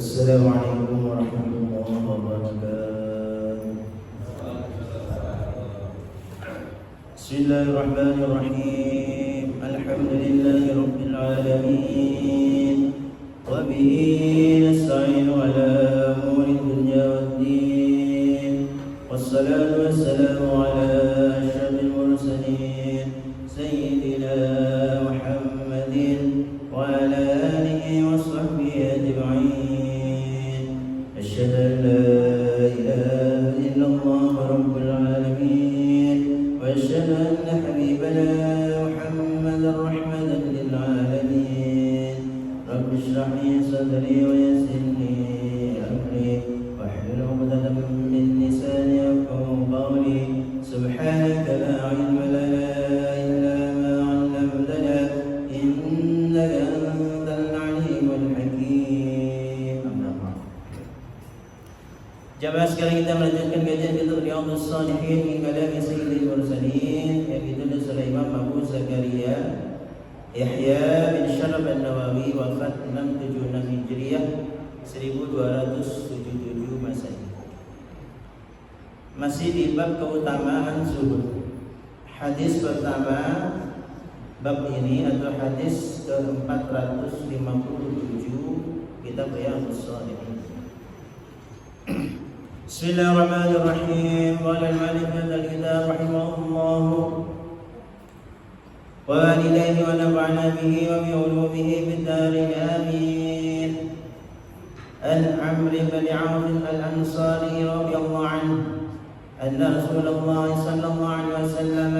السلام عليكم ورحمة الله وبركاته. بسم الله الرحمن الرحيم. الحمد لله رب العالمين، وبه نستعين على أمور الدنيا والدين، والصلاة والسلام على أشرف المرسلين سيدنا محمد وعلى آله وصحبه أجمعين. أشهد أن لا إله إلا الله رب العالمين، وأشهد أن حبيبنا محمدا رحمة للعالمين. رب اشرح لي صدري ويسر لي أمري واحلل عقدة من لساني يفقهوا قولي. سبحانك لا علم لنا إلا ما علمتنا إنك أنت العليم الحكيم. أما بعد. Jamaah sekarang kita melanjutkan kajian kitab Riyadhus Shalihin min kalami Sayyidil Mursalin yang ditulis oleh Imam Abu Zakaria Yahya bin Sharaf An-Nawawi, wafat 676 Hijriah 1277 Masehi. Masih di bab keutamaan zuhud. Hadis pertama bab ini atau hadis ke-457 kitab Riyadhus Shalihin. Bismillahirrahmanirrahim. Qala al-mu'allif hadzal kitab rahimahullah wa walidayhi wa nafa'ana bihi wa bi ulumihi fid darin amin. An Amr bin Auf al-Ansari radhiyallahu anhu anna Rasulullah sallallahu alaihi wasallam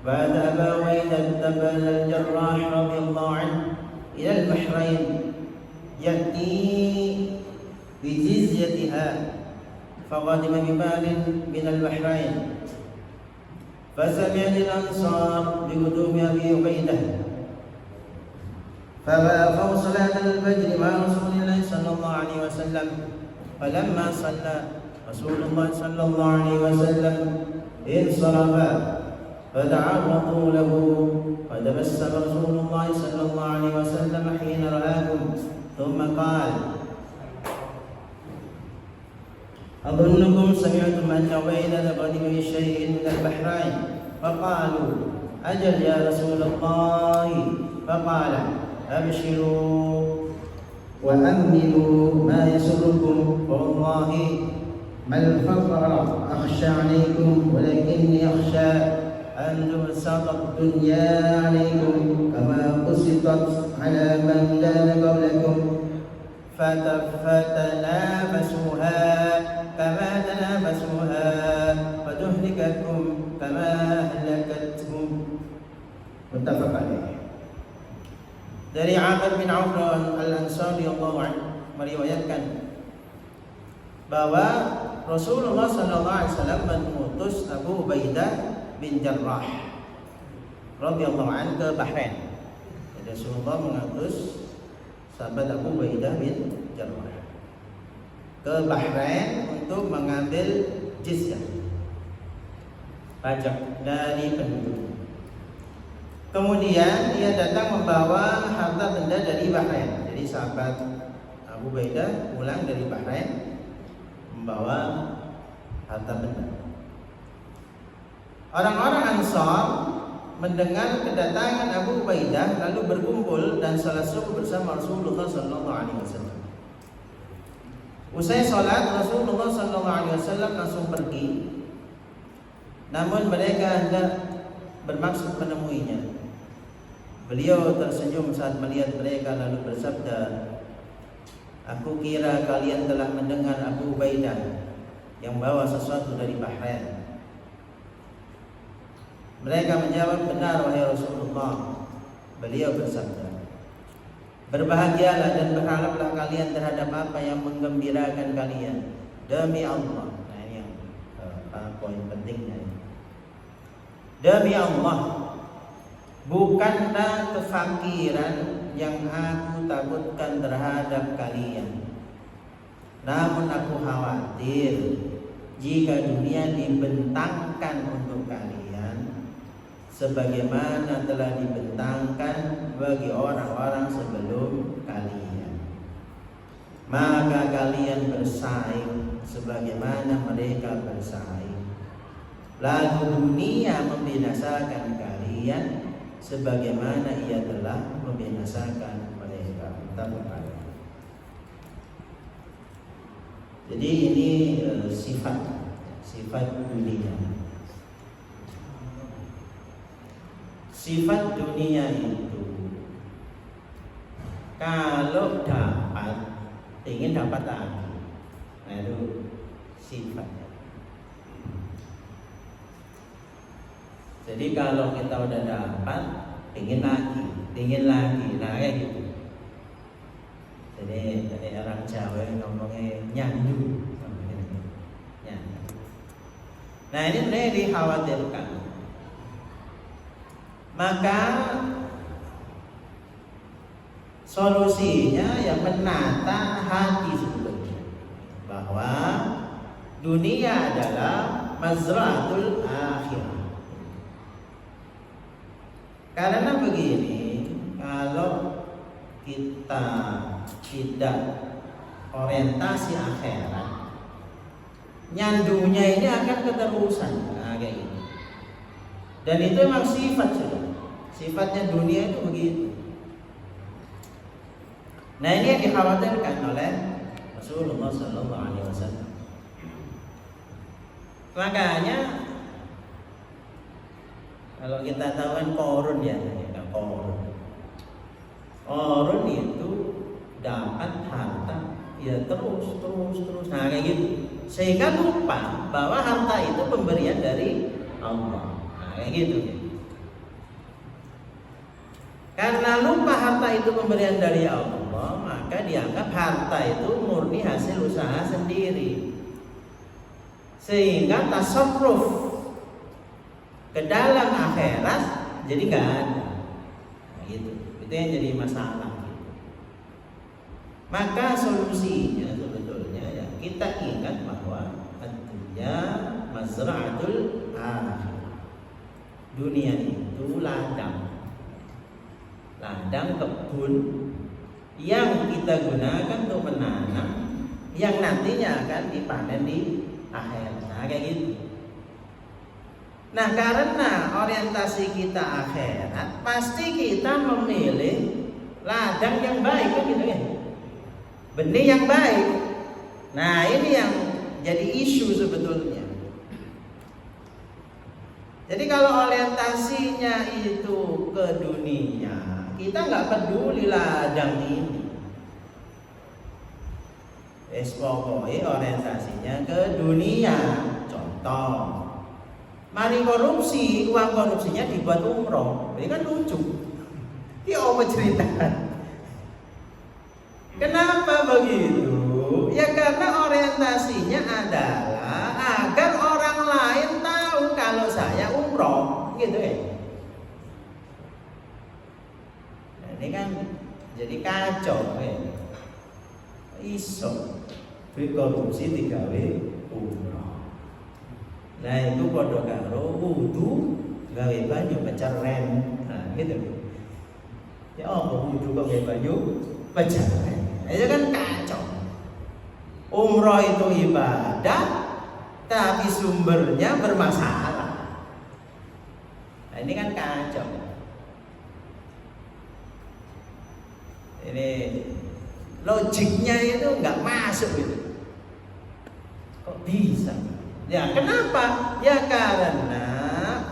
ba'atha Aba Ubaidah bin al-Jarrah radhiyallahu anhu ila al-Bahrain ya'ti bi jizyatiha فقدم ببال من البحرين فسمع الأنصار بقدوم أبي عبيدة فوافوا صلاة الفجر مع رسول الله صلى الله عليه وسلم. فلما صلى رسول الله صلى الله عليه وسلم انصرف فتعرضوا له فتبسم رسول الله صلى الله عليه وسلم حين رآهم ثم قال: أظنكم سمعتم أن عبيدة قدم بشيء من البحرين. فقالوا: أجل يا رسول الله. فقال: أبشروا وأمنوا ما يسركم، فوالله ما الفقر أخشى عليكم، ولكني أخشى أن تبسط الدنيا عليكم كما بسطت على من كان قبلكم فتنافسوها كما تنافسوها فتهلككم كما أهلكتهم. Muttafaq alaih. Dari Amr bin Auf al-Ansari radhiyallahu anhu meriwayatkan bahwa Rasulullah sallallahu alaihi wasallam mengutus Abu Ubaidah bin Jarrah radhiyallahu anhu ke Bahrain. Jadi Rasulullah mengutus sahabat Abu Ubaidah bin Jarrah ke Bahrain untuk mengambil jizyah, pajak dari penduduk. Kemudian dia datang membawa harta benda dari Bahrain. Jadi sahabat Abu Ubaidah pulang dari Bahrain membawa harta benda. Orang-orang Ansar mendengar kedatangan Abu Ubaidah lalu berkumpul dan salat subuh bersama Rasulullah sallallahu alaihi wasallam. Usai salat, Rasulullah sallallahu alaihi wasallam langsung pergi. Namun mereka hendak bermaksud menemuinya. Beliau tersenyum saat melihat mereka lalu bersabda, "Aku kira kalian telah mendengar Abu Ubaidah yang bawa sesuatu dari Bahrain." Mereka menjawab, "Benar wahai Rasulullah." Beliau bersabda, "Berbahagialah dan berharaplah kalian terhadap apa yang menggembirakan kalian. Demi Allah." Nah ini yang poin pentingnya. Demi Allah, bukanlah kefakiran yang aku takutkan terhadap kalian, namun aku khawatir jika dunia dibentangkan untuk kalian sebagaimana telah dibentangkan bagi orang-orang sebelum kalian. maka kalian bersaing sebagaimana mereka bersaing. Lalu dunia membinasakan kalian sebagaimana ia telah membinasakan mereka. Jadi ini sifat dunia. Sifat dunia itu kalau dapat ingin dapat lagi. Nah itu sifatnya. Jadi kalau kita udah dapat ingin lagi, nah kayak gitu. Jadi orang Jawa ngomongnya nyandu. Nah ini sebenarnya dikhawatirkan. Maka solusinya yang menata hati sebetulnya, bahwa dunia adalah mazra'atul akhirah. Karena begini, kalau kita tidak orientasi akhirat, nyandunya ini akan keterusan. Nah, kayak gitu. Dan itu memang sifatnya dunia itu begitu. Nah ini yang dikhawatirkan oleh Rasulullah SAW. Makanya kalau kita tahu kan Qarun ya, Qarun itu dapat harta ya terus. Nah kayak gitu. Sehingga lupa bahwa harta itu pemberian dari Allah. Nah kayak gitu. Karena lupa harta itu pemberian dari Allah, maka dianggap harta itu murni hasil usaha sendiri. Sehingga tasarruf ke dalam akhirat jadi nggak ada. Nah, gitu. Itu yang jadi masalah. Maka solusinya sebetulnya ya kita ingat bahwa dunia mazra'atul akhirah. Dunia itu ladang kebun yang kita gunakan untuk menanam, yang nantinya akan dipanen di akhirat. Nah, kayak gitu. Nah, karena orientasi kita akhirat, pasti kita memilih ladang yang baik, kan gitu ya. Benih yang baik. Nah, ini yang jadi isu sebetulnya. Jadi kalau orientasinya itu ke dunia, kita nggak peduli ladang ini. Pokoknya orientasinya ke dunia. Contoh, mari korupsi, uang korupsinya dibuat umroh. Ini kan lucu. Ini apa cerita? Kenapa begitu? Ya karena orientasinya adalah agar orang lain tahu kalau saya umroh, gitu ya. Nah, ini kan jadi kacau ya. Iso korupsi digawe umroh. Nah itu padha karo wudu gawe banyu peceren. Nah gitu. Ya apa wudu kok gawe banyu peceren? Itu kan kacau. Umroh itu ibadah, tapi sumbernya bermasalah. Nah, ini kan kacau. Ini logiknya itu nggak masuk gitu. Kok bisa? Ya kenapa? Ya karena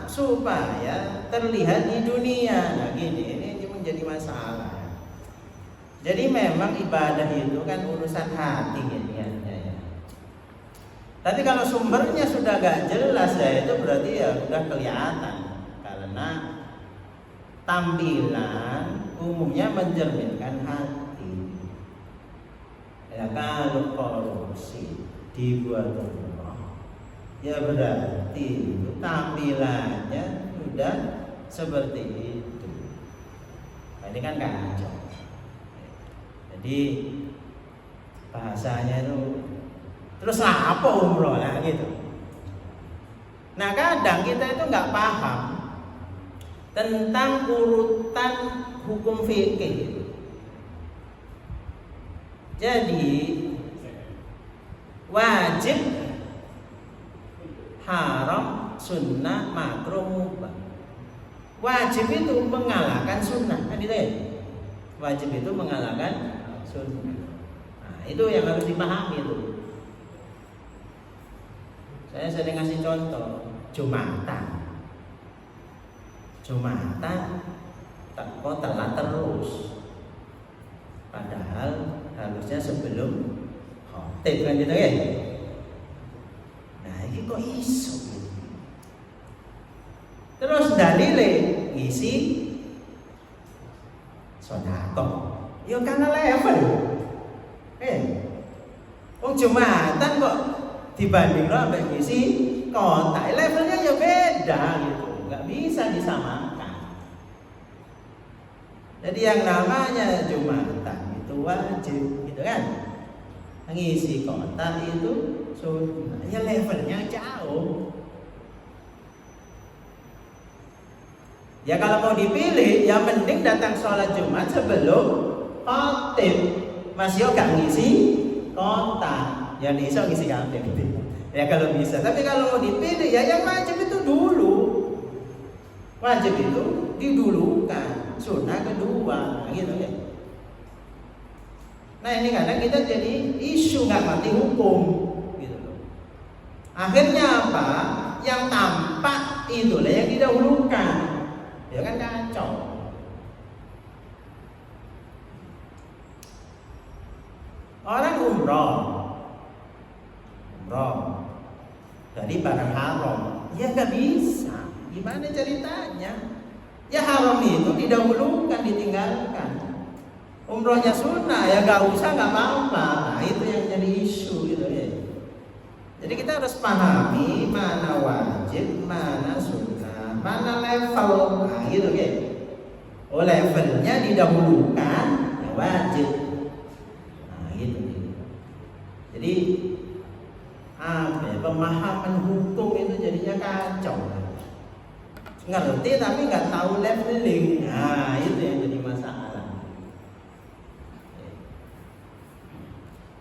supaya terlihat di dunia. Nah gini, ini menjadi masalah. Jadi memang ibadah itu kan urusan hati gitu ya. Tapi kalau sumbernya sudah gak jelas ya itu berarti ya sudah kelihatan. Karena tampilan umumnya mencerminkan hati. Ya kalau korupsi dibuat umroh, ya berarti itu tampilannya sudah seperti itu. Nah, ini kan kacau. Jadi bahasanya itu terus apa umroh lah gitu. Nah kadang kita itu nggak paham tentang urutan hukum fikih. Jadi wajib, haram, sunnah, makruh, mubah. Wajib itu mengalahkan sunnah, kan gitu ya? Wajib itu mengalahkan sunnah. Nah, itu yang harus dipahami itu. Saya sering ngasih contoh, Jumatan kok telat terus. Padahal harusnya sebelum khotib, kan gitu ya? Nah, ini kok iso? Terus dalile ngisi sedekah. Ya karena level. Wong Jumatan kok dibandingno ambek ngisi kontak, levelnya ya beda gitu. Enggak bisa disamakan. Jadi yang namanya Jumatan itu wajib, gitu kan? Ngisi kontak itu sunnah. Ya levelnya jauh. Ya kalau mau dipilih, ya mending datang sholat Jumat sebelum khotib. Masih gak ngisi kontak, ya bisa ngisi khotib. Ya kalau bisa. Tapi kalau mau dipilih, ya yang wajib itu dulu. Wajib itu didulukan, sunnah kedua, gitu ya. Nah ini kadang kita jadi isu nggak ngerti hukum, gitu loh. Akhirnya apa? Yang tampak itulah yang didahulukan. Ya kan kacau. Orang umroh dari barang haram, ya nggak bisa. Gimana ceritanya? Ya haram itu didahulukan, ditinggalkan. Umrohnya sunnah, ya nggak usah, nggak apa-apa. Nah, itu yang jadi isu gitu ya. Jadi kita harus pahami mana wajib, mana sunnah, mana level, nah gitu ya. Oh levelnya didahulukan, ya wajib. Nah gitu. Jadi apa ya, pemahaman hukum itu jadinya kacau. Ngerti tapi nggak tahu leveling. Nah itu yang jadi masalah.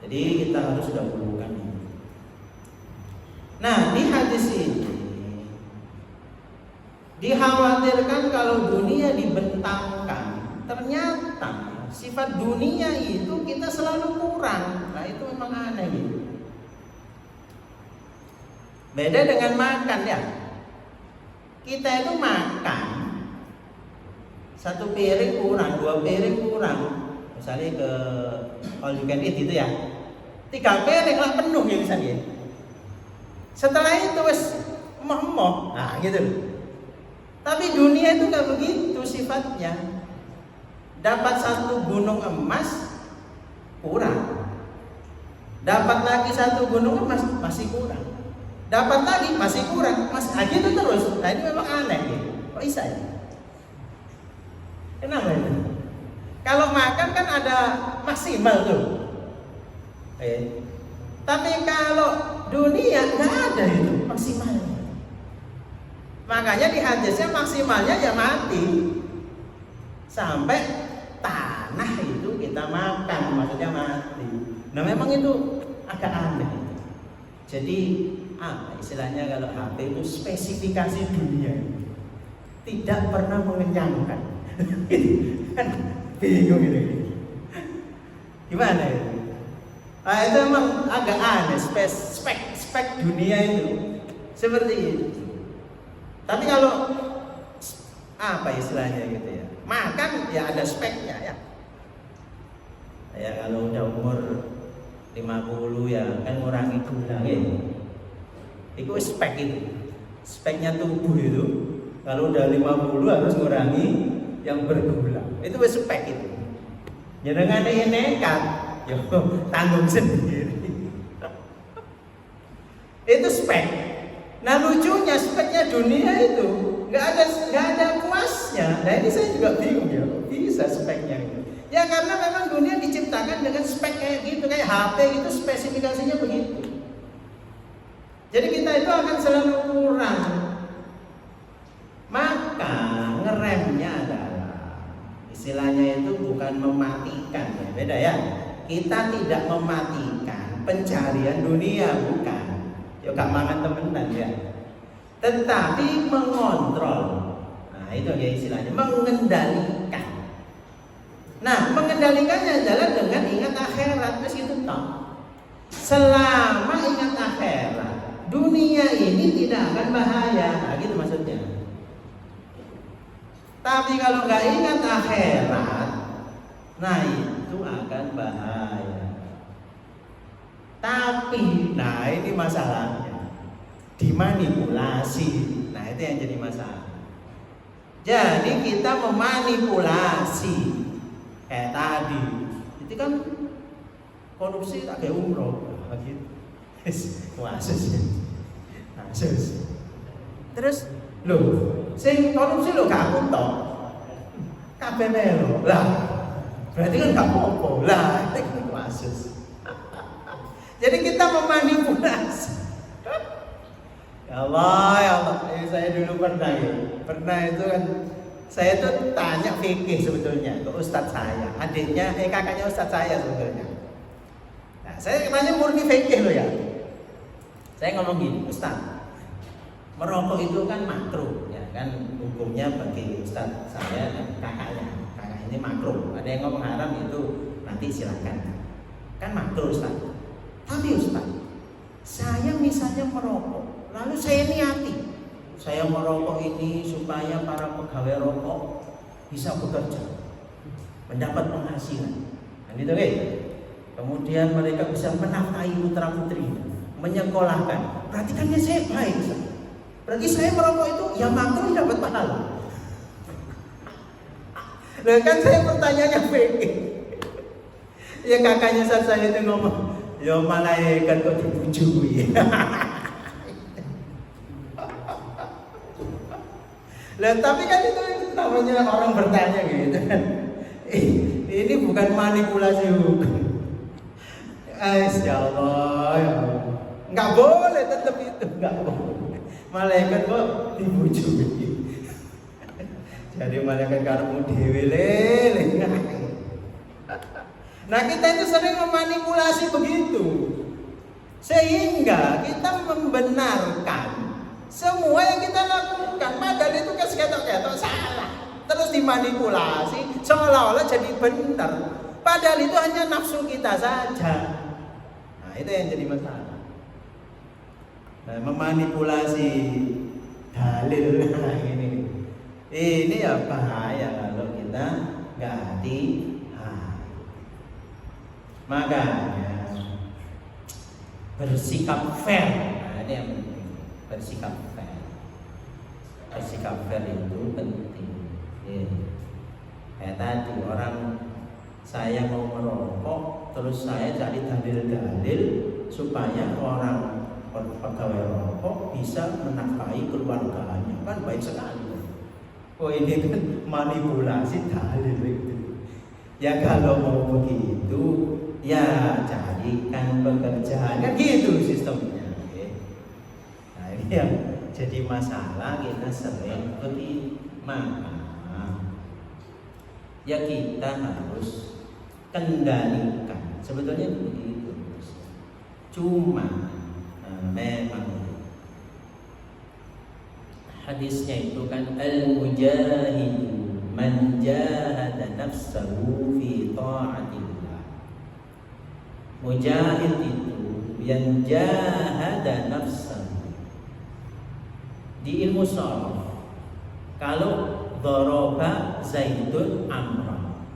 Jadi kita harus dahulukan ini. Nah di hadis ini dikhawatirkan kalau dunia dibentangkan, ternyata sifat dunia itu kita selalu kurang. Nah itu memang aneh gitu. Beda dengan makan ya. Kita itu makan satu piring kurang, dua piring kurang. Misalnya ke all you can eat gitu ya. 3 piring lah penuh ya misalnya. Setelah itu wes emoh-emoh. Nah gitu. Tapi dunia itu gak begitu sifatnya. Dapat 1 gunung emas kurang. Dapat lagi 1 gunung emas masih kurang. Dapat lagi masih kurang, masih lagi itu terus. Nah ini memang aneh gitu. Kok bisa ya? Kenapa itu? Kalau makan kan ada maksimal tuh. Tapi kalau dunia nggak ada itu maksimalnya. Makanya di hadisnya maksimalnya ya mati. Sampai tanah itu kita makan, maksudnya mati. Nah memang itu agak aneh. Jadi apa istilahnya kalau HP itu spesifikasi dunia tidak pernah mengenyangkan. Kan bingung ini. Gimana itu? Nah, itu memang agak aneh spek dunia itu seperti itu. Tapi kalau apa istilahnya gitu ya? Makan ya ada speknya ya. Ya kalau udah umur 50 ya kan ngurangi gula gitu. Itu spek itu. Speknya tubuh itu kalau udah 50 harus ngurangi yang bergula. Itu spek itu. Jangan ada yang nekat, yo tanggung sendiri. Itu spek. Nah lucunya speknya dunia itu nggak ada puasnya. Nah ini saya juga bingung ya, bisa speknya itu. Ya karena memang dunia diciptakan dengan spek kayak gitu, kayak HP itu spesifikasinya begitu. Jadi kita itu akan selalu kurang. Maka ngeremnya adalah istilahnya itu bukan mematikan ya, beda ya. kita tidak mematikan pencarian dunia, bukan. Ya gak mangan temenan ya. Tetapi mengontrol. Nah, itu ya istilahnya mengendalikan. Nah, mengendalikannya adalah dengan ingat akhirat, terus itu toh. Selama ingat akhirat, dunia ini tidak akan bahaya, nah, gitu maksudnya. Tapi kalau nggak ingat akhirat, nah itu akan bahaya. Tapi, nah ini masalahnya, dimanipulasi. Nah itu yang jadi masalah. Jadi kita memanipulasi, kayak tadi, itu kan korupsi tak kayak umroh, gitu. Wasus. Terus, loh, sing korupsi lo gak aku toh, kabeh melo lah. Berarti kan gak apa-apa lah, itu kan wasus. Jadi kita memanipulasi. Ya Allah, ya Allah. Saya dulu pernah itu kan, saya tuh tanya fikih sebetulnya ke ustadz saya, kakaknya ustadz saya sebetulnya. Nah, saya tanya murni fikih loh ya. Saya ngomong gini, ustadz, merokok itu kan makruh, ya kan hukumnya bagi ustadz saya dan kakak ini makruh. Ada yang ngomong haram itu nanti silakan. Kan makruh ustadz. Tapi ustadz, saya misalnya merokok, lalu saya niati, saya merokok ini supaya para pegawai rokok bisa bekerja, mendapat penghasilan. Kan itu kan? Kemudian mereka bisa menafkahi putra putri, menyekolahkan. Berarti kan saya baik, ustadz. Berarti saya merokok itu ya makruh dapat pahala. Nah kan saya pertanyaannya fikih. Ya kakaknya saat saya itu ngomong, ya malaikat kok dibujui. Lah tapi kan itu namanya orang bertanya gitu kan. Ini bukan manipulasi hukum. Ya Allah, ya Allah. Enggak boleh tetap itu, enggak boleh. Malaikat kok dibujui. Jadi malaikat karepmu dhewe lele. Nah kita itu sering memanipulasi begitu, sehingga kita membenarkan semua yang kita lakukan, padahal itu ketok-ketok salah, terus dimanipulasi seolah-olah jadi benar, padahal itu hanya nafsu kita saja. Nah itu yang jadi masalah. Nah, memanipulasi dalil, nah ini ya bahaya kalau kita nggak hati. Makanya bersikap fair, nah ini yang penting. Bersikap fair itu penting. Kayak tadi orang saya mau merokok, terus saya cari dalil-dalil supaya orang pegawai rokok bisa menafkahi keluarganya, kan baik sekali. Oh ini kan manipulasi dalil itu. Ya kalau mau begitu, ya carikan pekerjaan, kan gitu sistemnya. Nah ini yang jadi masalah, kita sering bagaimana ya kita harus kendalikan. Sebetulnya begitu. Cuma memang hadisnya itu kan al-mujahidu man jahada nafsahu fi ta'atillah. Mujahid itu yang jahada nafsahu. Di ilmu sharaf, kalau daraba Zaidun Amran,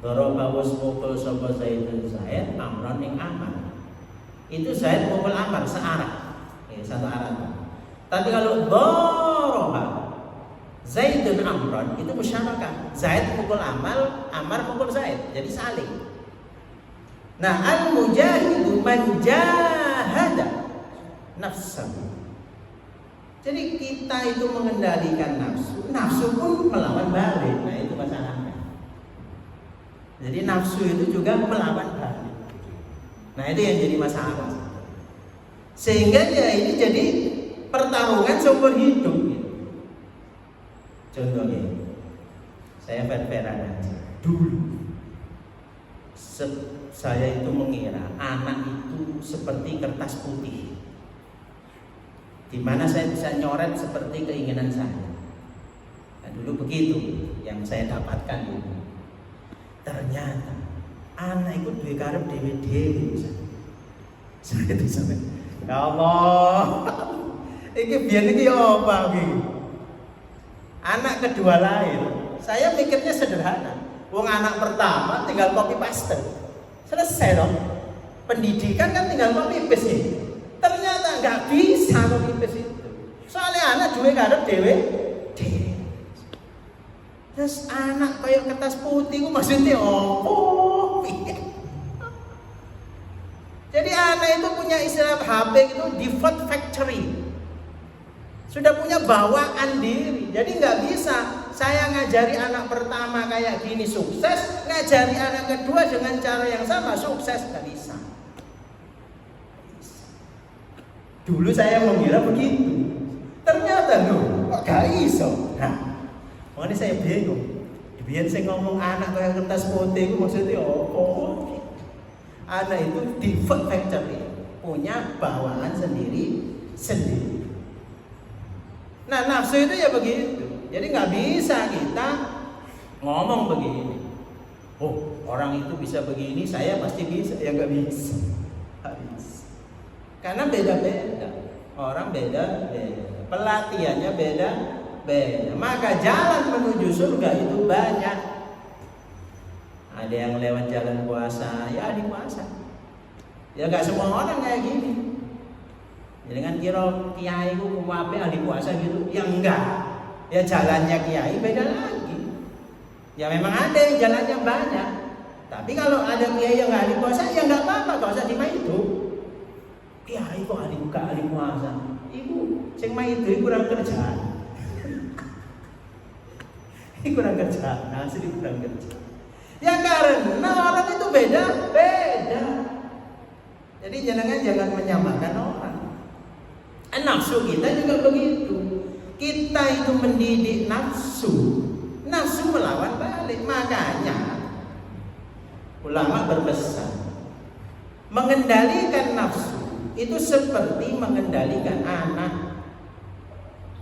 daraba was mukul sapa Zaidun Zaid, Amran ing Amar, itu Zaid mukul Amar searah, satu arah. Tapi kalau daraba Zaidun Amran itu musyarakah. Zaid pukul Amar pukul Zaid. Jadi saling. Nah, al-mujahidu man jahada nafsahu. Jadi kita itu mengendalikan nafsu. Nafsu pun melawan balik. Nah, itu masalahnya. Jadi nafsu itu juga melawan balik. Nah, itu yang jadi masalah. Sehingga ya ini jadi pertarungan seumur hidup. Contohnya, saya fair-fairan aja. Dulu saya itu mengira anak itu seperti kertas putih, di mana saya bisa nyoret seperti keinginan saya. Nah, dulu begitu yang saya dapatkan dulu. Ternyata anak itu duwe karep dhewe-dhewe. Saya itu sampai, ya Allah, ini biar ini apa ini? Anak kedua lahir, saya mikirnya sederhana. Wong anak pertama tinggal copy paste, selesai dong. Pendidikan kan tinggal copy paste. Ternyata nggak bisa copy paste itu. Soalnya anak duwe karep dhewe. Terus anak kayak kertas putih, maksudnya opo? Jadi anak itu punya istilah HP itu default factory, sudah punya bawaan diri. Jadi nggak bisa saya ngajari anak pertama kayak gini sukses, ngajari anak kedua dengan cara yang sama sukses, nggak bisa. Dulu saya mengira begitu, ternyata loh kok gak iso. Nah, makanya saya bingung. Biar saya ngomong anak kayak kertas putih itu maksudnya oh, anak itu default factory, punya bawaan sendiri. Nah, nafsu itu ya begitu. Jadi nggak bisa kita ngomong begini. Oh, orang itu bisa begini, saya pasti bisa. Ya nggak bisa. Habis. Karena beda-beda. Orang beda-beda. Pelatihannya beda-beda. Maka jalan menuju surga itu banyak. Ada yang lewat jalan puasa, ya ahli puasa. Ya nggak semua orang kayak gini. Jadi kan kira kiai itu kuwabe ahli puasa gitu, ya enggak. Ya jalannya kiai beda lagi. Ya memang ada yang jalannya banyak. Tapi kalau ada kiai yang ahli puasa, ya nggak apa-apa, nggak usah dimai itu. Kiai kok ahli puasa, ibu sing mai itu kurang kerjaan. Ini kurang kerjaan, asli kurang kerjaan. Ya karena orang itu beda. Jadi jangan menyamakan orang. Nafsu kita juga begitu. Kita itu mendidik nafsu melawan balik. Makanya ulama berpesan, mengendalikan nafsu itu seperti mengendalikan anak.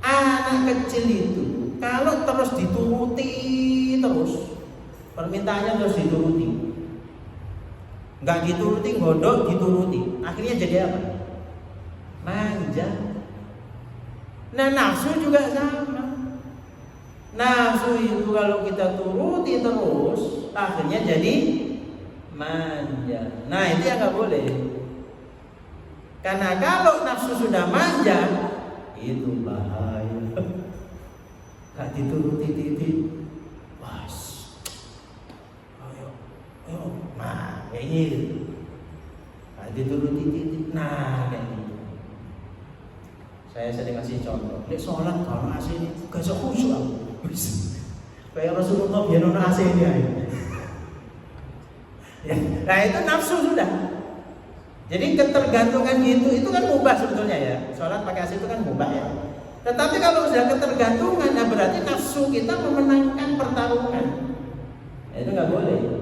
Anak kecil itu kalau terus dituruti permintaannya terus dituruti, nggak dituruti, godok dituruti, akhirnya jadi apa? Manja. Nah, nafsu juga sama. Nafsu itu kalau kita turuti terus, akhirnya jadi manja. Nah, itu yang nggak boleh. Karena kalau nafsu sudah manja, itu bahaya. Gak dituruti, was, ayo, nah kayak gitu. Gak dituruti, nah kayak gitu. Saya sering kasih contoh. Lek sholat kalau AC ini gak bisa khusyuk. Kayak Rasulullah biar nona AC ini aja. Ya, nah itu nafsu sudah. Jadi ketergantungan itu kan mubah sebetulnya ya. Sholat pakai AC itu kan mubah ya. Tetapi kalau sudah ketergantungan, nah berarti nafsu kita memenangkan pertarungan. Itu nggak boleh.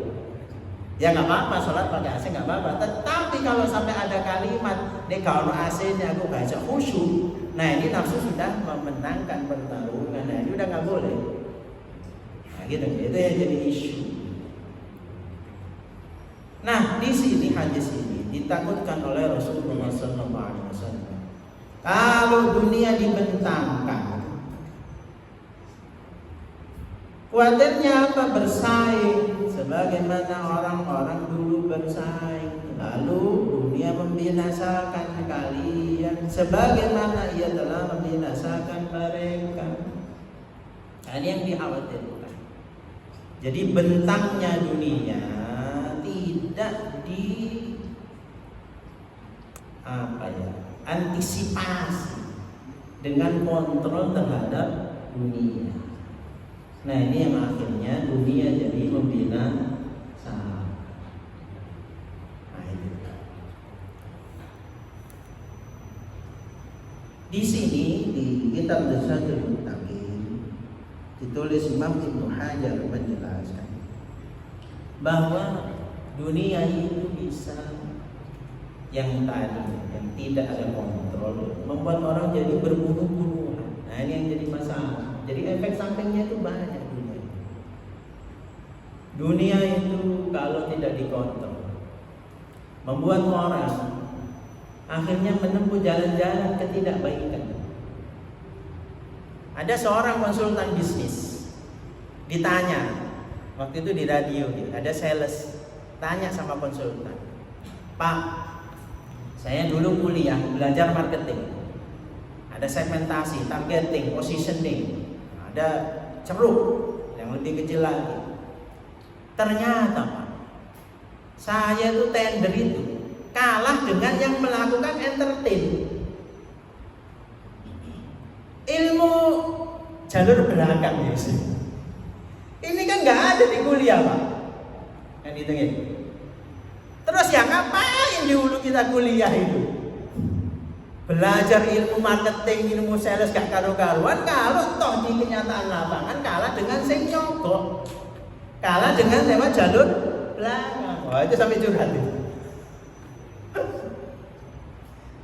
Ya nggak apa-apa, sholat pakai AC nggak apa-apa. Tetapi kalau sampai ada kalimat, nih kalau AC-nya aku nggak bisa khusyuk, nah ini nafsu sudah memenangkan pertarungan. Nah ini udah nggak boleh. Nah gitu, itu yang jadi isu. Nah di sini hadis ini ditakutkan oleh Rasulullah SAW. Kalau dunia dibentangkan, khawatirnya apa? Bersaing sebagaimana orang-orang dulu bersaing. Lalu dunia membinasakan kalian sebagaimana ia telah membinasakan mereka. Ini yang dikhawatirkan. Jadi bentangnya dunia tidak antisipasi dengan kontrol terhadap dunia. Nah ini yang akhirnya dunia jadi membinasakan. Nah itu. Di sini di kitab Zadul Muttaqin ditulis Imam Ibnu Hajar menjelaskan bahwa Dunia itu bisa yang tadi, yang tidak ada kontrol, membuat orang jadi berbunuh-bunuhan. Nah ini yang jadi masalah. Jadi efek sampingnya itu banyak dunia. Dunia itu kalau tidak dikontrol, membuat orang akhirnya menempuh jalan-jalan ketidakbaikan. Ada seorang konsultan bisnis ditanya, waktu itu di radio, ada sales tanya sama konsultan, "Pak, saya dulu kuliah belajar marketing, ada segmentasi, targeting, positioning, ada ceruk yang lebih kecil lagi. Ternyata Pak, saya tuh tender itu kalah dengan yang melakukan entertain. Ilmu jalur belakang ya sih. Ini kan nggak ada di kuliah Pak." Kan gitu ya. Terus ya ngapain dulu kita kuliah itu? Belajar ilmu marketing, ilmu sales gak karu-karuan, kalau toh di kenyataan lapangan kalah dengan sing nyogok. Kalah dengan lewat jalur belakang. Wah, itu sampai curhat itu.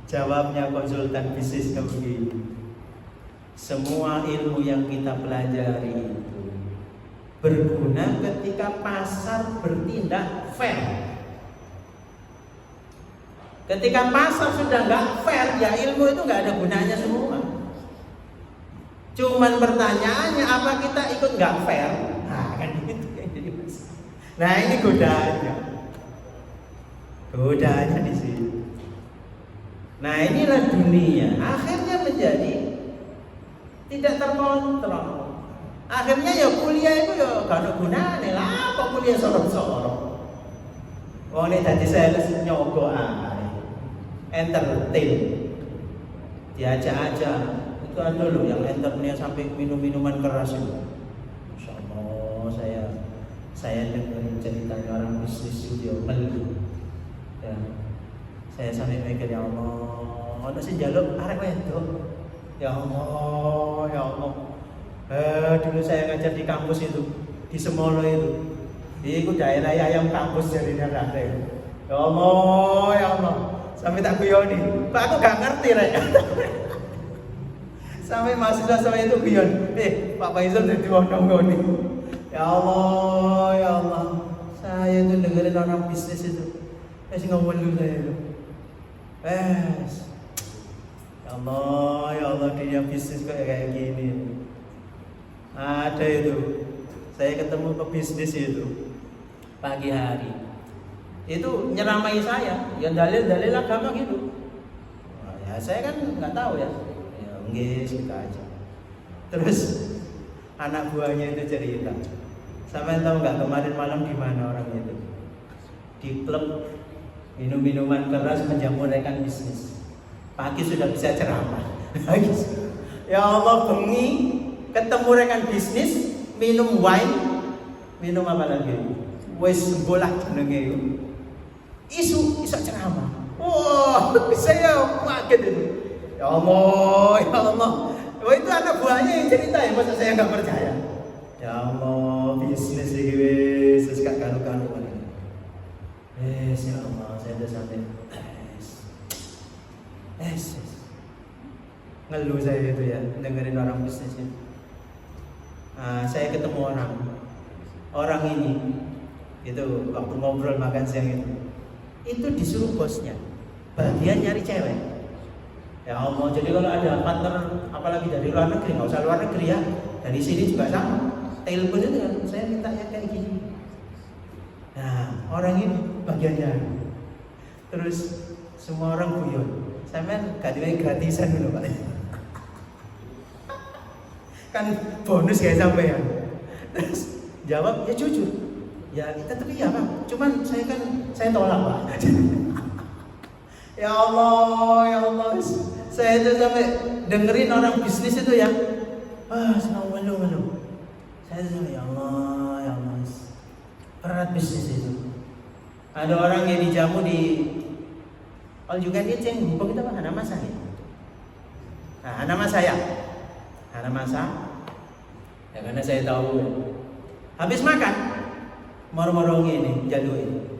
Jawabnya konsultan bisnis begini. Semua ilmu yang kita pelajari itu berguna ketika pasar bertindak fair. Ketika pasar sudah nggak fair, ya ilmu itu nggak ada gunanya semua. Cuman pertanyaannya, apa kita ikut nggak fair? Nah kan itu yang jadi masalah. Nah ini godaannya di sini. Nah inilah dunia akhirnya menjadi tidak terkontrol. Akhirnya ya kuliah itu ya gak ada gunanya lah. Apa kuliah sorok-sorok? Oh ini tadi sales nyogok entertain, diajak-ajak. Itu ada loh yang entertainnya sampai minum-minuman keras itu. Masya Allah, saya dengerin cerita orang bisnis itu ya melu. Ya, saya sampai mikir, ya Allah, ada sih jaluk arek wedok. Ya Allah, ya Allah. Dulu saya ngajar di kampus itu, di Semolo itu. Itu daerah ayam kampus jadinya rata. Ya Allah, ya Allah. Sampai tak guyoni, Pak aku gak ngerti rek. Sampai mahasiswa saya itu guyon, Pak Faisal jadi wong-wong nih. Ya Allah, ya Allah. Saya itu dengerin orang bisnis itu. Ngomong dulu saya itu. Ya Allah, dia bisnis kayak gini. Ada itu, saya ketemu pebisnis itu pagi hari. Itu nyeramai saya, yang dalil-dalil agama gitu. Nah, ya saya kan nggak tahu ya. Ya enggak kita aja. Terus anak buahnya itu cerita. Sampai tahu nggak kemarin malam di mana orang itu? Di klub minum-minuman keras menjamurkan bisnis. Pagi sudah bisa ceramah. Ya Allah, bengi ketemu rekan bisnis, minum wine, minum apa lagi? Wes bolah jenenge. Isu ceramah. Wah, saya kaget itu. Ya Allah, ya Allah. Wah itu anak buahnya yang cerita ya, masa saya nggak percaya. Ya Allah, bisnis ini wes gak karu-karuan. Ya Allah, saya udah sampai ngeluh saya itu ya, dengerin orang bisnis itu. Saya ketemu orang ini itu waktu ngobrol makan siang itu disuruh bosnya bagian nyari cewek. Ya Allah, jadi kalau ada partner apalagi dari luar negeri, nggak usah luar negeri ya, dari sini juga sama. Telepon itu kan, saya minta yang kayak gini. Nah orang ini bagiannya, terus semua orang guyon. Sampean gak diwai gratisan dulu Pak. Kan bonus kayak sampean. Terus jawab ya jujur. Ya tapi ya Pak, cuman saya tolak Pak. Ya Allah, saya itu sampai dengerin orang bisnis itu ya. Senang malu. Saya itu ya Allah, berat bisnis itu. Ada orang yang dijamu di juga dia ceng buku kita apa? Nama saya. Nama saya. Ya karena saya tahu. Habis makan, moro-moro ini jaluin.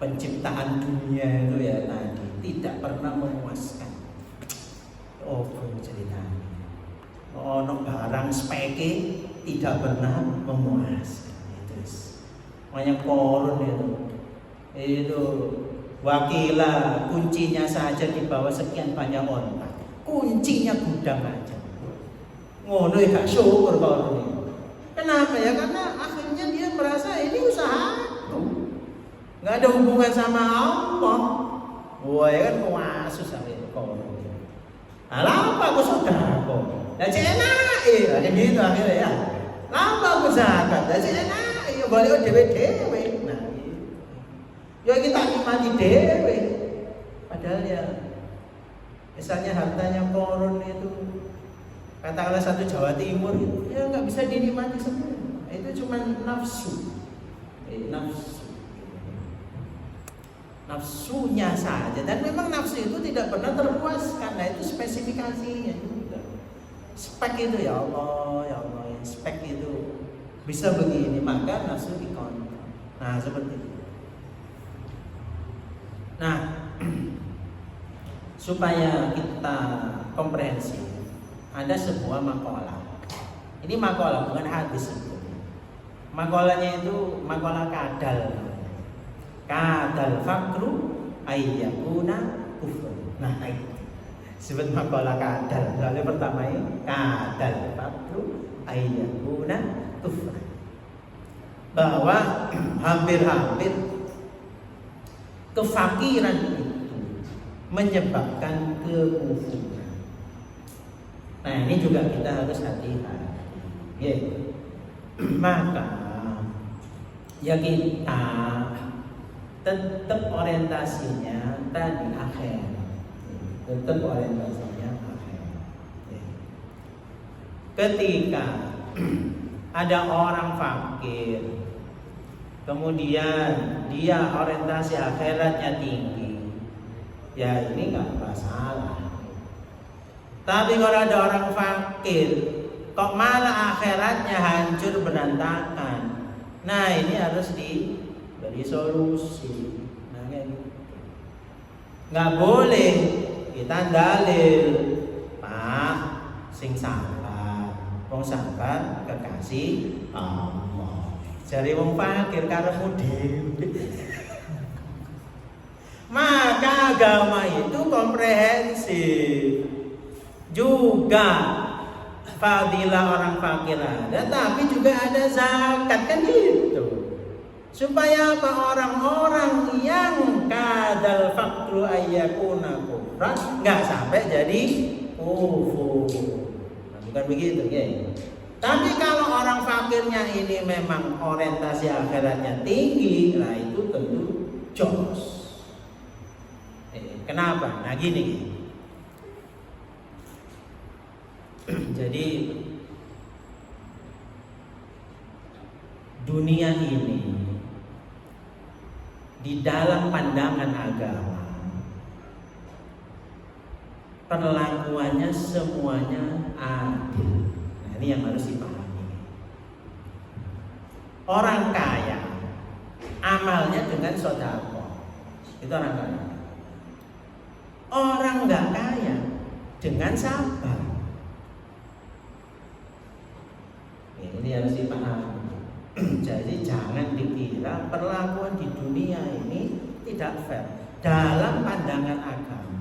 penciptaan dunia itu ya tadi tidak pernah memuaskan. Oh, ceritanya. Ono barang speke tidak pernah memuaskan. Itu. Makanya korun itu wakilah kuncinya saja dibawa sekian banyak ontak. Kuncinya gudang aja. Ngono ya gak syukur korun ini. Kenapa ya? Karena akhirnya dia merasa ini usahaku. Nggak ada hubungan sama Allah. Wah ya kan kuasus sama itu korun. Apa aku sodako? Nah enak ada gitu akhirnya ya. Lapa aku zakat? Nah enak ya balik dewe-dewe. Nah ya kita nikmati dewe. Padahal ya misalnya hartanya korun itu katakanlah satu Jawa Timur itu ya nggak bisa dinikmati semua. Itu cuma nafsu. Nafsunya saja, dan memang nafsu itu tidak pernah terpuaskan. Nah itu spesifikasinya juga. Spek itu ya Allah, spek itu bisa begini, maka nafsu dikontrol. Nah seperti itu. Nah supaya kita komprehensif, ada sebuah makalah. Ini makalah bukan hadis sebetulnya. Makalahnya itu makalah kadal. Kadal fakru ayyakuna kufur. Nah itu sebut makalah kadal. Lalu pertama ini kadal fakru ayyakuna kufur. Bahwa hampir-hampir kefakiran itu menyebabkan kekufuran. Nah ini juga kita harus hati-hati. Ya. Maka ya kita tetap orientasinya tadi akhir. Tetap orientasinya akhir. Ya. Ketika ada orang fakir, kemudian dia orientasi akhiratnya tinggi, ya ini nggak masalah. Tapi kalau ada orang fakir kok malah akhiratnya hancur berantakan, nah ini harus diberi solusi. Nah kayak gitu. Nggak boleh kita dalil Pak sing sabar, wong sabar kekasih Allah. Jari wong fakir karepmu dhewe. Maka agama itu komprehensif. Juga fadilah orang fakir ada, tapi juga ada zakat kan gitu. Supaya apa? Orang-orang yang kadal fakru ayyakuna kufran nggak sampai jadi kufur. Nah, bukan begitu ya. Tapi kalau orang fakirnya ini memang orientasi akhiratnya tinggi, nah itu tentu jos. Kenapa? Nah gini. Jadi dunia ini di dalam pandangan agama perlakuannya semuanya adil. Nah, ini yang harus dipahami. Orang kaya amalnya dengan sedekah, itu orang kaya. Orang nggak kaya dengan sabar. Ini harus dipahami. Jadi jangan dikira perlakuan di dunia ini tidak fair. Dalam pandangan agama,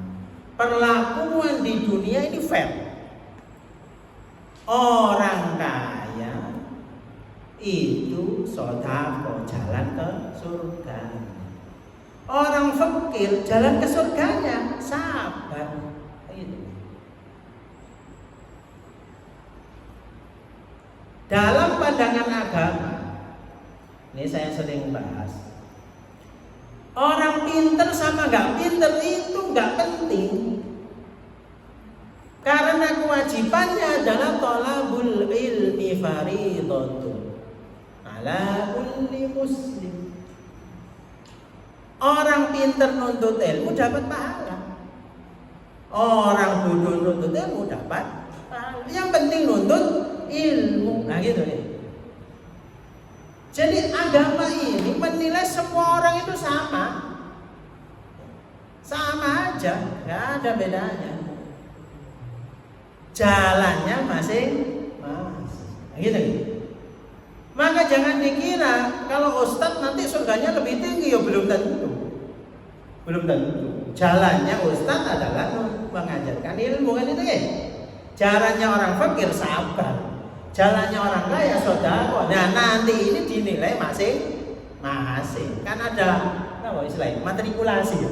perlakuan di dunia ini fair. Orang kaya itu sedekah jalan ke surga. Orang fakir jalan ke surganya sabar. Dalam pandangan agama, ini saya sering bahas, orang pinter sama gak pinter itu gak penting. Karena kewajibannya adalah thalabul ilmi fariidhatun ala kulli muslim. Orang pinter nuntut ilmu dapat pahala. Orang bodoh nuntut ilmu dapat pahala. Yang penting nuntut ilmu. Nah gitu nih. Jadi agama ini menilai semua orang itu sama. Sama aja, nggak ada bedanya. Jalannya masing-masing. Gitu. Maka jangan dikira kalau ustadz nanti surganya lebih tinggi, ya belum tentu. Belum tentu. Jalannya ustadz adalah mengajarkan ilmu, kan itu ya. Jalannya orang fakir sabar. Jalannya orang kaya sedekah. Nah, nanti ini dinilai masing-masing. Kan ada apa istilahnya? Matrikulasi ya.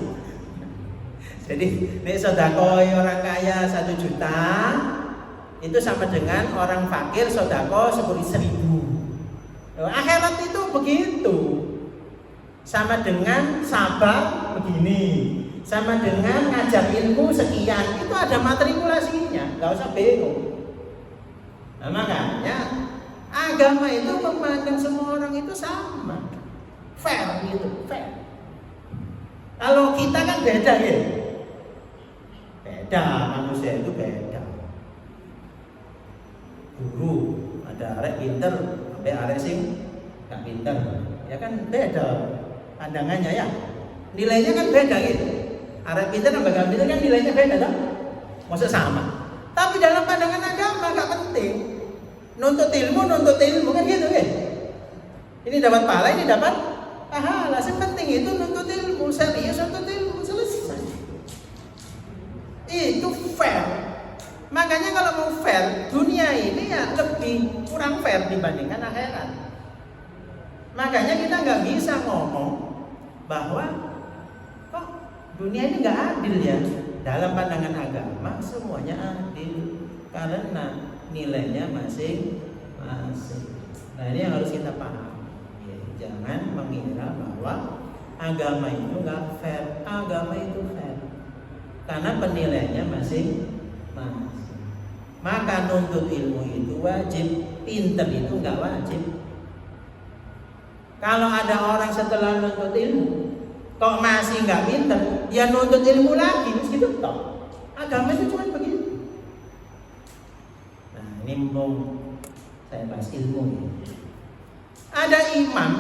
Jadi, nek sedekah orang kaya 1 juta itu sama dengan orang fakir sedekah 10.000. Akhirat itu begitu. Sama dengan sabar begini. Sama dengan ngajar ilmu sekian. Itu ada matrikulasinya, enggak usah bingung. Nah, makanya agama itu memandang semua orang itu sama. Fair gitu, fair. Kalau kita kan beda ya. Beda, manusia itu beda. Guru, ada arek pinter, sampai arek sing gak pinter. Ya kan beda pandangannya ya. Nilainya kan beda gitu. Arek pinter sama gak pinter kan nilainya beda toh? Maksudnya sama. Tapi dalam pandangan agama gak penting. Nuntut ilmu kan gitu kan. Ini dapat pahala, ini dapat pahala. Yang penting itu nuntut ilmu, serius nuntut ilmu, selesai. Itu fair. Makanya kalau mau fair, dunia ini ya lebih kurang fair dibandingkan akhirat. Makanya kita nggak bisa ngomong bahwa kok dunia ini nggak adil ya. Dalam pandangan agama semuanya adil karena nilainya masing-masing. Nah, ini yang harus kita paham. Ya, jangan mengira bahwa agama itu nggak fair. Agama itu fair karena penilaiannya masing-masing. Maka nuntut ilmu itu wajib, pinter itu nggak wajib. Kalau ada orang setelah nuntut ilmu kok masih nggak pinter, ya nuntut ilmu lagi, gitu toh. Agama itu cuma begitu. Nah, ini mau saya bahas ilmu. Ada imam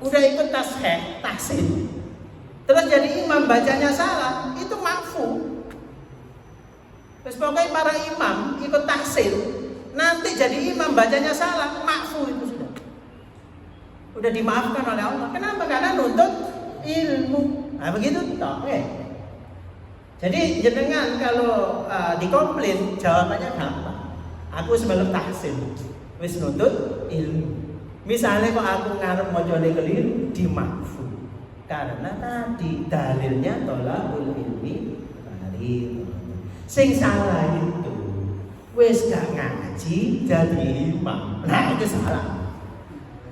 udah ikut tahsin, terus jadi imam bacanya salah, itu makfu. Terus pokoknya para imam ikut tahsin, nanti jadi imam bacanya salah, makfu itu sudah. Udah dimaafkan oleh Allah. Kenapa? Karena nuntut ilmu. Nah begitu toh. Jadi jenengan kalau dikomplain jawabannya gampang. Aku sebelum tahsin wis nuntut ilmu. Misalnya kok aku ngarep mojone keliru, dimakfu. Karena tadi dalilnya tolakul ilmi barir. Sing salah itu wis gak ngaji jadi imam. Nah itu salah.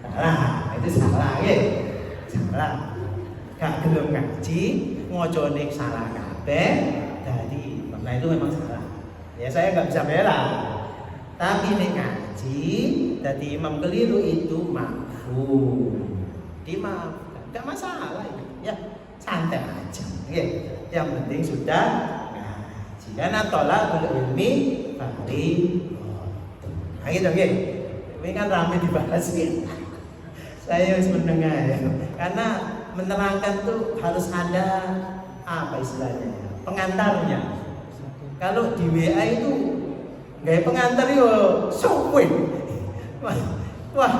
Salah, itu salah ya. Salah. Gak gelem ngaji, ngocone salah kabeh jadi imam. Nah itu memang salah. Ya saya gak bisa bela. Tapi nek ngaji jadi imam keliru itu makfu. Dimaafkan. Gak masalah itu. Ya, santai aja. Ya. Yang penting sudah karena tolak ilmi fahri. Nah gitu ya. Ini kan ramai dibahas ya. Saya harus mendengar ya. Karena menerangkan tuh harus ada apa istilahnya ya, pengantarnya. Kalau di WA itu gaya pengantar yo suwe. Wah,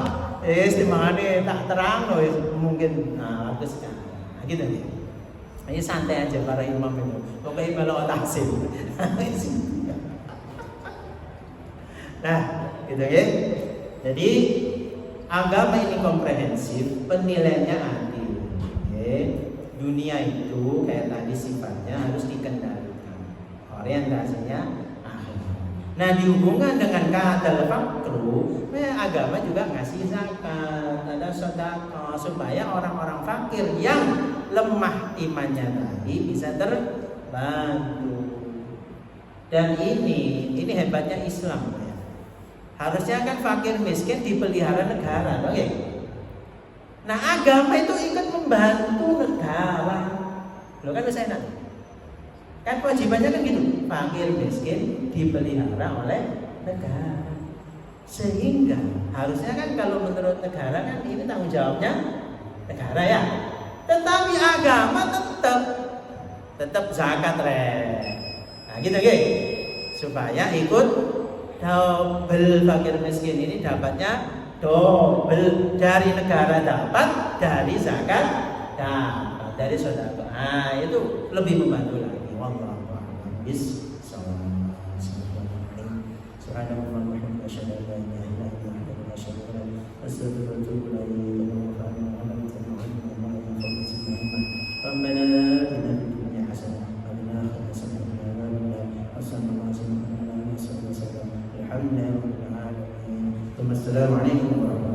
istimewanya tak terang loh mungkin. Nah, bagus kan. Nah, gitu ya. Ini santai aja para imam itu. Pokoknya kalau tahsin. Nah, gitu ya. Jadi agama ini komprehensif, penilaiannya adil. Ya. Dunia itu kayak tadi sifatnya harus dikendalikan. Orientasinya adil. Nah, dihubungkan dengan kata fakru, agama juga ngasih zakat, ada sedekah supaya orang-orang fakir yang lemah imannya tadi bisa terbantu. Dan ini hebatnya Islam ya. Harusnya kan fakir miskin dipelihara negara, oke? Nah agama itu ikut membantu negara. Lo kan bisa enak. Kan kewajibannya kan gitu, fakir miskin dipelihara oleh negara. Sehingga harusnya kan kalau menurut negara kan ini tanggung jawabnya negara ya. Tetapi agama tetap zakat nah gitu guys, supaya ikut double. Fakir miskin ini dapatnya double, dari negara dapat, dari zakat dapat, dari sedekah. Nah itu lebih membantu lagi. Wallahu a'lam bishawab. Subhanallah wa bihamdihi asyhadu an la ilaha illa anta astaghfiruka wa atubu ilaik. ربنا آتنا في الدنيا حسنة وفي الآخرة حسنة وقنا عذاب النار وصلى الله وسلم على رسول الله الحمد لله رب العالمين ثم السلام عليكم ورحمة الله.